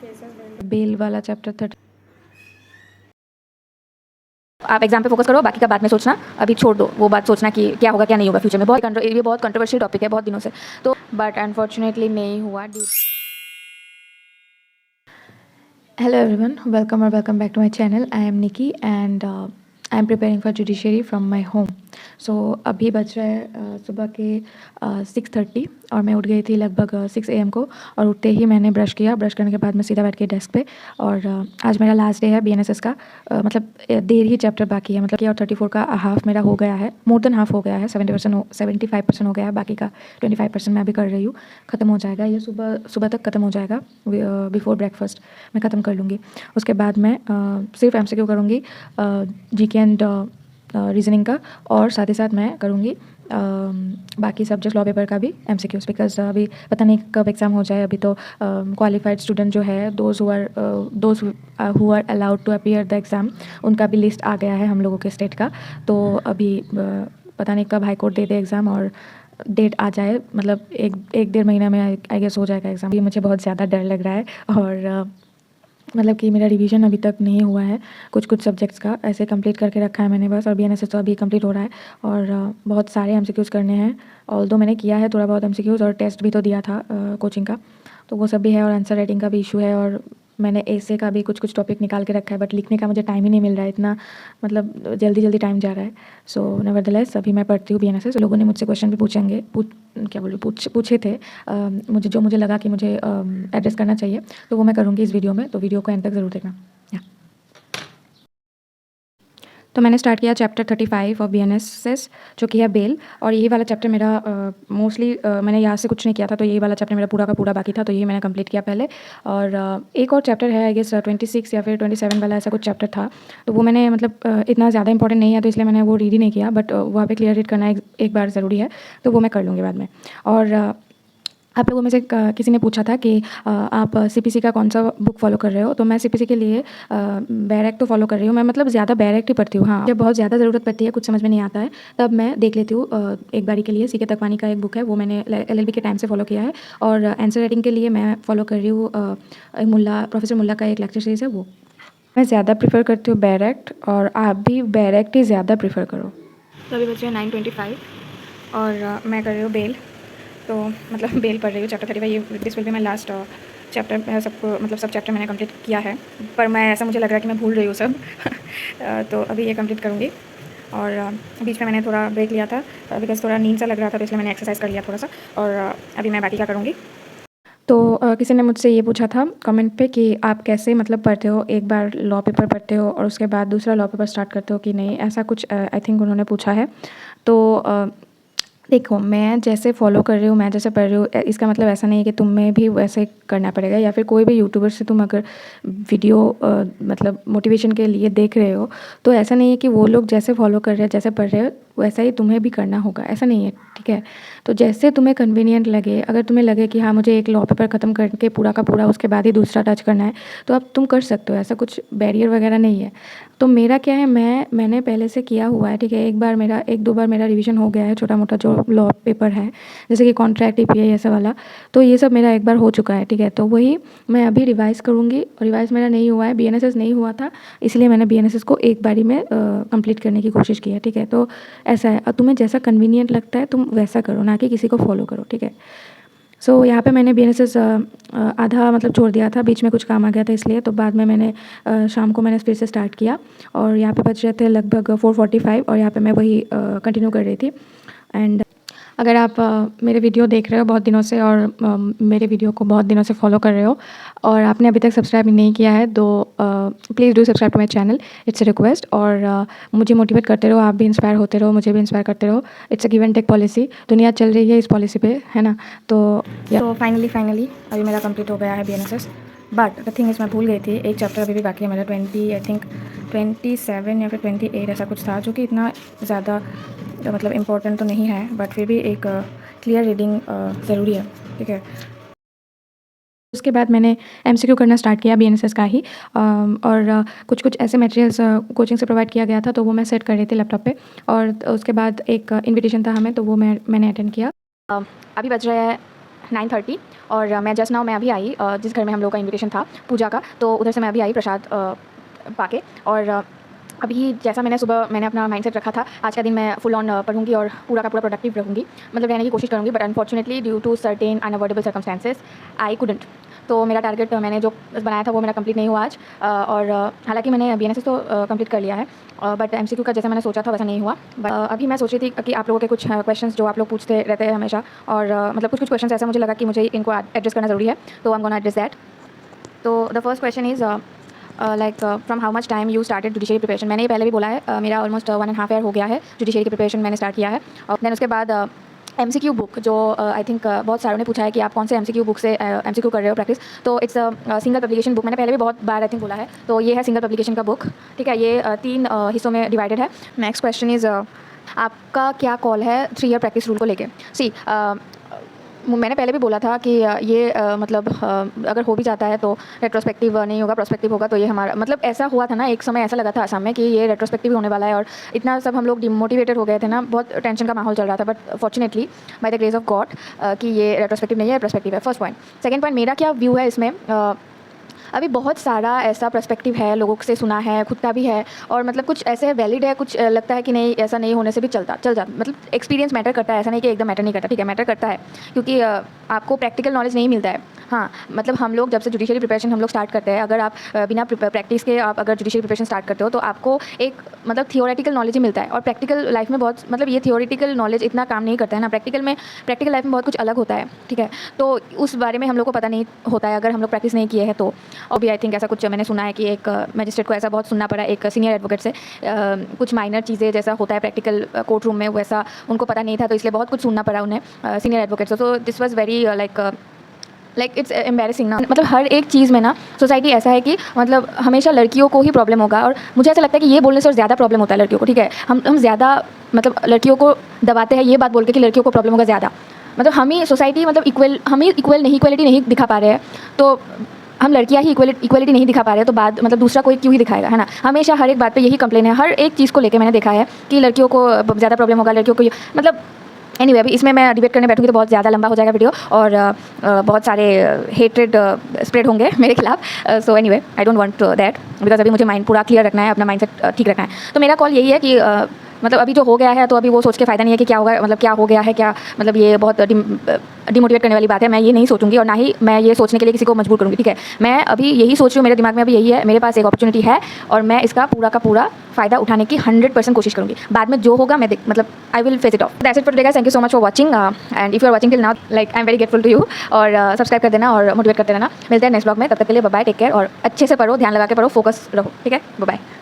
Bell वाला chapter 30। आप exam पे फोकस करो, बाकी का बाद में सोचना, अभी छोड़ दो वो बात सोचना कि क्या होगा क्या नहीं होगा फ्यूचर में। ये बहुत कंट्रोवर्शियल टॉपिक है बहुत दिनों से, तो बट अनफॉर्चुनेटली नहीं हुआ due. Hello everyone, welcome or welcome back to my channel. I am Nikki and I am preparing for judiciary from my home. So अभी बज रहा है सुबह के 6:30 और मैं उठ गई थी लगभग 6 AM को। और उठते ही मैंने ब्रश किया, ब्रश करने के बाद मैं सीधा बैठ गई डेस्क पे। और आज मेरा लास्ट डे है BNSS का। मतलब देर ही चैप्टर बाकी है, मतलब कि और 34 का हाफ मेरा हो गया है, मोर देन हाफ हो गया है, 75% हो गया है, बाकी का 25% मैं अभी कर रही हूँ। ख़त्म हो जाएगा ये सुबह सुबह तक ख़त्म हो जाएगा, बिफोर ब्रेकफास्ट मैं ख़त्म कर लूँगी। उसके बाद मैं सिर्फ MCQ करूँगी GK एंड रीजनिंग का, और साथ ही साथ मैं करूँगी बाकी सब्जेक्ट लॉ पेपर का भी MCQs, बिकॉज अभी पता नहीं कब एग्ज़ाम हो जाए। अभी तो क्वालिफाइड स्टूडेंट जो है, those who are allowed to appear the exam, उनका भी लिस्ट आ गया है हम लोगों के स्टेट का। तो अभी पता नहीं कब हाई कोर्ट दे दे एग्ज़ाम और डेट आ जाए, मतलब एक डेढ़ महीना में आई गेस हो जाएगा एग्ज़ाम। ये मुझे बहुत ज़्यादा डर लग रहा है। और मतलब कि मेरा रिवीजन अभी तक नहीं हुआ है, कुछ सब्जेक्ट्स का ऐसे कंप्लीट करके रखा है मैंने बस। और BNSS तो अभी कंप्लीट हो रहा है और बहुत सारे MCQs करने हैं। ऑल्दो मैंने किया है थोड़ा बहुत MCQs और टेस्ट भी तो दिया था कोचिंग का, तो वो सब भी है। और आंसर राइटिंग का भी इशू है, और मैंने ऐसे का भी कुछ टॉपिक निकाल के रखा है, बट लिखने का मुझे टाइम ही नहीं मिल रहा है इतना, मतलब जल्दी टाइम जा रहा है। सो नेवरदलेस अभी मैं पढ़ती हूँ BNSS। लोगों ने मुझसे क्वेश्चन भी पूछे थे, मुझे लगा कि मुझे एड्रेस करना चाहिए, तो वो मैं करूँगी इस वीडियो में, तो वीडियो को एंड तक ज़रूर देखना। तो मैंने स्टार्ट किया चैप्टर 35 ऑफ BNSS, जो कि है बेल। और यही वाला चैप्टर मेरा मोस्टली मैंने यहाँ से कुछ नहीं किया था, तो यही वाला चैप्टर मेरा पूरा का पूरा बाकी था, तो यही मैंने कंप्लीट किया पहले। और एक और चैप्टर है आई गेस 26 या फिर 27 वाला ऐसा कुछ चैप्टर था, तो वो मैंने मतलब इतना ज़्यादा इंपॉर्टेंट नहीं है, तो इसलिए मैंने वो रीड ही नहीं किया, बट वहाँ पे क्लियर रीड करना एक बार ज़रूरी है, तो वो मैं कर लूँगी बाद में। और आप लोगों में से किसी ने पूछा था कि आप CPC का कौन सा बुक फॉलो कर रहे हो, तो मैं CPC के लिए बैरक तो फॉलो कर रही हूँ मैं, मतलब ज़्यादा बैरक ही पढ़ती हूँ। हाँ, जब बहुत ज़्यादा ज़रूरत पड़ती है, कुछ समझ में नहीं आता है, तब मैं देख लेती हूँ एक बारी के लिए। CK तकवानी का एक बुक है, वो मैंने LLB के टाइम से फॉलो किया है। और आंसर राइटिंग के लिए मैं फॉलो कर रही हूँ प्रोफेसर मुल्ला का एक लेक्चर सीरीज़ है, वो मैं ज़्यादा प्रीफर करती हूँ बैरक, और आप भी बैरक ही ज़्यादा प्रीफर करो। तो अभी बचे 9:25 और मैं कर रही हूँ बेल, तो मतलब बेल पढ़ रही हूँ चैप्टर 35। ये this will be my last chapter. सब चैप्टर मैंने कंप्लीट किया है, पर मैं ऐसा मुझे लग रहा है कि मैं भूल रही हूँ सब तो अभी ये कंप्लीट करूँगी। और बीच में मैंने थोड़ा ब्रेक लिया था बिकॉज थोड़ा नींद सा लग रहा था, तो इसलिए मैंने एक्सरसाइज कर लिया थोड़ा सा। और अभी मैं बाकी क्या करूँगी। तो किसी ने मुझसे ये पूछा था कमेंट पे कि आप कैसे मतलब पढ़ते हो, एक बार लॉ पेपर पढ़ते हो और उसके बाद दूसरा लॉ पेपर स्टार्ट करते हो कि नहीं, ऐसा कुछ आई थिंक उन्होंने पूछा है। तो देखो, मैं जैसे फॉलो कर रही हूँ, मैं जैसे पढ़ रही हूँ, इसका मतलब ऐसा नहीं है कि तुम्हें भी वैसे करना पड़ेगा, या फिर कोई भी यूट्यूबर से तुम अगर वीडियो मतलब मोटिवेशन के लिए देख रहे हो, तो ऐसा नहीं है कि वो लोग जैसे फॉलो कर रहे हैं, जैसे पढ़ रहे हो, वैसा ही तुम्हें भी करना होगा, ऐसा नहीं है, ठीक है। तो जैसे तुम्हें कन्वीनियंट लगे, अगर तुम्हें लगे कि हाँ मुझे एक लॉ पेपर ख़त्म करके पूरा का पूरा उसके बाद ही दूसरा टच करना है, तो अब तुम कर सकते हो, ऐसा कुछ बैरियर वगैरह नहीं है। तो मेरा क्या है, मैंने पहले से किया हुआ है, ठीक है। एक दो बार मेरा रिवीजन हो गया है, छोटा मोटा जो लॉ पेपर है, जैसे कि कॉन्ट्रैक्ट EPI ऐसा वाला, तो ये सब मेरा एक बार हो चुका है, ठीक है। तो वही मैं अभी रिवाइज़ करूँगी, और रिवाइज़ मेरा नहीं हुआ है, BNSS नहीं हुआ था, इसलिए मैंने BNSS को एक बारी में कंप्लीट करने की कोशिश की है, ठीक है। तो ऐसा है, और तुम्हें जैसा कन्वीनियंट लगता है तुम वैसा करो, ना कि किसी को फॉलो करो, ठीक है। सो यहाँ पे मैंने BNSS आधा मतलब छोड़ दिया था, बीच में कुछ काम आ गया था इसलिए, तो बाद में मैंने शाम को मैंने फिर से स्टार्ट किया। और यहाँ पे बच रहे थे लगभग 4:45, और यहाँ पे मैं वही कंटिन्यू कर रही थी। एंड अगर आप मेरे वीडियो देख रहे हो बहुत दिनों से, और मेरे वीडियो को बहुत दिनों से फॉलो कर रहे हो, और आपने अभी तक सब्सक्राइब नहीं किया है, तो please do subscribe to my channel, it's a request. और मुझे मोटिवेट करते रहो, आप भी इंस्पायर होते रहो, मुझे भी इंस्पायर करते रहो। It's a give and take policy, दुनिया चल रही है इस पॉलिसी पे, है ना। तो फाइनली अभी मेरा कंप्लीट हो गया है BNSS, but the thing is मैं भूल गई थी, एक चैप्टर अभी भी बाकी है मेरा, 20 आई थिंक 27 या फिर 28 ऐसा कुछ था, जो कि इतना ज़्यादा मतलब इम्पोर्टेंट तो नहीं है, बट फिर भी एक क्लियर रीडिंग ज़रूरी है, ठीक है। उसके बाद मैंने MCQ करना स्टार्ट किया BNSS का ही, और कुछ ऐसे मटेरियल्स कोचिंग से प्रोवाइड किया गया था, तो वो मैं सेट कर रही थी लैपटॉप पे। और उसके बाद एक इनविटेशन था हमें, तो वो मैंने अटेंड किया। अभी बज रहा है 9:30 और मैं जस्ट नाउ मैं अभी आई जिस घर में हम लोग का इन्विटेशन था पूजा का, तो उधर से मैं अभी आई प्रसाद पाके। और अभी जैसा मैंने अपना माइंडसेट रखा था, आज का दिन मैं फुल ऑन पढ़ूंगी और पूरा का पूरा प्रोडक्टिव रहूँगी, मतलब रहने की कोशिश करूँगी। But unfortunately due to certain unavoidable circumstances I couldn't. तो मेरा टारगेट मैंने जो बनाया था वो मेरा कंप्लीट नहीं हुआ आज। और हालांकि मैंने BNSS तो कंप्लीट कर लिया है, बट MCQ का जैसा मैंने सोचा था वैसा नहीं हुआ। अभी मैं सोच रही थी कि आप लोगों के कुछ क्वेश्चंस जो आप लोग पूछते रहते हैं हमेशा, और मतलब कुछ क्वेश्चंस ऐसा मुझे लगा कि मुझे इनको एड्रेस करना ज़रूरी है, तो I am gonna address that. तो the first question is from how much time you started judiciary preparation. मैंने ये पहले भी बोला है, मेरा ऑलमोस्ट 1.5 ईयर हो गया है जुडिशरी की प्रिपरेशन मैंने स्टार्ट किया है। और देन उसके बाद MCQ बुक जो आई थिंक बहुत सारों ने पूछा है कि आप कौन से MCQ बुक से MCQ कर रहे हो प्रैक्टिस, तो इट्स सिंगल पब्लिकेशन बुक। मैंने पहले भी बहुत बार आई थिंक बोला है, तो ये है सिंगल पब्लिकेशन का बुक, ठीक है। ये 3 हिस्सों में डिवाइडेड है। नेक्स्ट क्वेश्चन इज़ आपका क्या कॉल है 3 ईयर प्रैक्टिस रूल को लेके। सी मैंने पहले भी बोला था कि ये मतलब अगर हो भी जाता है तो रेट्रोस्पेक्टिव नहीं होगा, प्रोस्पेक्टिव होगा। तो ये हमारा मतलब ऐसा हुआ था ना, एक समय ऐसा लगा था असम में कि ये रेट्रोस्पेक्टिव होने वाला है, और इतना सब हम लोग डिमोटिवेटेड हो गए थे ना, बहुत टेंशन का माहौल चल रहा था। But fortunately by the grace of God कि ये रेट्रोस्पेक्टिव नहीं है, प्रोस्पेक्टिव है। First point. सेकंड पॉइंट, मेरा क्या व्यू है इसमें, अभी बहुत सारा ऐसा पर्सपेक्टिव है, लोगों से सुना है, खुद का भी है, और मतलब कुछ ऐसे वैलिड है, कुछ लगता है कि नहीं ऐसा नहीं होने से भी चल जाता। मतलब एक्सपीरियंस मैटर करता है, ऐसा नहीं कि एकदम मैटर नहीं करता, ठीक है मैटर करता है, क्योंकि आपको प्रैक्टिकल नॉलेज नहीं मिलता है। हाँ, मतलब हम लोग जब से जुडिशरी प्रिपरेशन हम लोग स्टार्ट करते हैं, अगर आप बिना प्रैक्टिस के आप अगर जुडिशरी प्रिपरेशन स्टार्ट करते हो तो आपको एक मतलब थियोरेटिकल नॉलेज ही मिलता है, और प्रैक्टिकल लाइफ में बहुत मतलब ये थियोरेटिकल नॉलेज इतना काम नहीं करता है ना। प्रैक्टिकल लाइफ में बहुत कुछ अलग होता है, ठीक है। तो उस बारे में हम लोग को पता नहीं होता है अगर हम लोग प्रैक्टिस नहीं किए हैं तो। और भी आई थिंक ऐसा कुछ मैंने सुना है कि एक मजिस्ट्रेट को ऐसा बहुत सुनना पड़ा एक सीनियर एडवोकेट से, कुछ माइनर चीज़ें जैसा होता है प्रैक्टिकल कोर्ट रूम में वैसा उनको पता नहीं था, तो इसलिए बहुत कुछ सुनना पड़ा उन्हें सीनियर एडवोकेट से। So this was very like it's embarrassing ना। मतलब हर एक चीज़ में ना सोसाइटी ऐसा है कि मतलब हमेशा लड़कियों को ही प्रॉब्लम होगा, और मुझे ऐसा लगता है कि ये बोलने से और ज़्यादा प्रॉब्लम होता है लड़कियों को, ठीक है। हम ज़्यादा मतलब लड़कियों को दबाते हैं ये बात बोल के कि लड़कियों को प्रॉब्लम होगा ज़्यादा। मतलब हम ही सोसाइटी मतलब इक्वलिटी नहीं दिखा पा रहे हैं, तो हम लड़कियां ही इक्वलिटी नहीं दिखा पा रहे हैं, तो बाद मतलब दूसरा कोई क्यों ही दिखाएगा, है ना। हमेशा हर एक बात पे यही कंप्लेन है, हर एक चीज़ को लेके मैंने देखा है कि लड़कियों को ज़्यादा प्रॉब्लम होगा, लड़कियों को मतलब एनीवे अभी इसमें मैं डिबेट करने बैठूंगी तो बहुत ज़्यादा लंबा हो जाएगा वीडियो, और बहुत सारे हेट्रेड स्प्रेड होंगे मेरे खिलाफ। So anyway I don't want that, because अभी मुझे माइंड पूरा क्लियर रखना है, अपना माइंडसेट ठीक रखना है। तो मेरा कॉल यही है कि मतलब अभी जो हो गया है तो अभी वो सोच के फ़ायदा नहीं है कि क्या होगा, मतलब क्या हो गया है, क्या मतलब ये बहुत डिमोटिवेट करने वाली बात है। मैं ये नहीं सोचूंगी और ना ही मैं ये सोचने के लिए किसी को मजबूर करूँगी, ठीक है। मैं अभी यही सोच रही हूँ, मेरे दिमाग में अभी यही है, मेरे पास एक अपॉर्चुनिटी है और मैं इसका पूरा का पूरा फ़ायदा उठाने की 100% कोशिश करूँगी। बाद में जो होगा मैं मतलब I will face it off. That's it for today, thank you so much for watching, and if you are watching till now like I am very grateful to you. और सब्सक्राइब कर देना और मोटिवेट करते रहना। मिलते हैं next blog में, तब तक के लिए बाय बाय, टेक केयर, और अच्छे से पढ़ो, ध्यान लगा के पढ़ो, फोकस रहो, ठीक है। Bye bye.